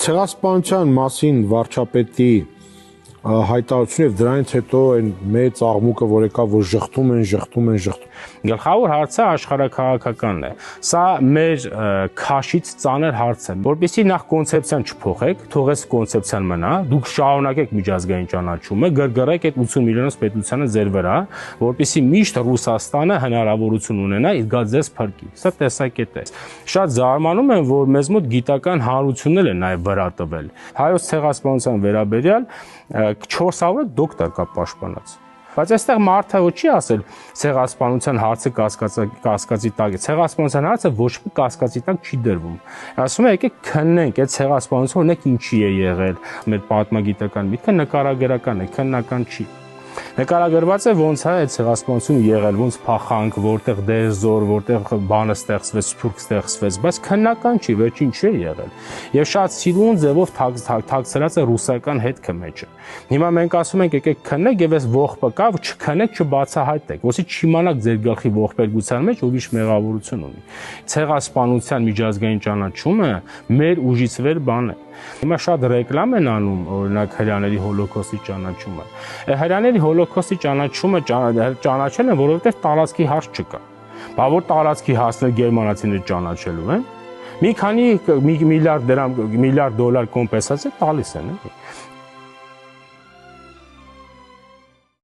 Ցեղասպանության մասին վարչապետի հայտարարությունը եւ դրանից հետո այն մեծ աղմուկը, որ եկավ, որ ժխտում են։ Գլխավոր հարցը աշխարհաքաղաքականն է։ Սա մեր քաշից ծանր հարց է, որպեսզի նախ կոնցեպցիան չփոխեք, թողես կոնցեպցիան մնա, դուք շարունակեք միջազգային ճանաչումը, գրգռեք այդ 80 միլիոնոց պետությանը ձեր վրա, որպեսզի միշտ Ռուսաստանը հնարավորություն ունենա իր ձեզ փրկի։ Սա տեսակետ է։ Շատ զարմանում եմ, որ մեզ մոտ գիտական հանրություններ են նաև վրա տվել։ Հայոց ցեղասպանության վերաբերյալ 400 դոկտոր կա պաշտպանած։ Բայց այստեղ մարդը չի ասել ցեղասպանության հարցը կասկածի տակ է։ Ցեղասպանության հարցը ոչ մի կասկածի տակ չի դրվում։ Ասում է եկեք քննենք այդ ցեղասպանությունը, օրինակ ինչի է եղել։ Մեր պատմագիտական միտքը նկարագրական է, քննական չի։ Նկարագրված է ոնց է այդ ցեղասպանությունը եղել, ոնց փախանք, որտեղ դեզոր, որտեղ բանը ստեղծվեց, սփյուռք ստեղծվեց, բայց քննական չի, վերջին չի եղել։ Եվ շատ սիրուն ձևով թաքցրած է ռուսական հետքը մեջը։ Հիմա մենք ասում ենք եկեք քննեք եւ այս ողբը կա, չքննեք, չբացահայտեք, որովհետեւ չիմանաք ձեր գլխի ողբերգության մեջ ուրիշ մեղավորություն ունի։ Ցեղասպանության միջազգային ճանաչումը մեր ուժից վեր բան է։ Հիմա շատ ռեկլամ են անում, օրինակ հրեաների հոլոկոստի ճանաչումը։ Հրեաների հոլոկոստի ճանաչումը ճանաչել են, որովհետև տարածքի հարց չկա։ Բա որ տարածքի հարցներ գերմանացիները ճանաչելու են։ Մի քանի միլիարդ դոլար կոմպենսացիա տալիս են, էլի։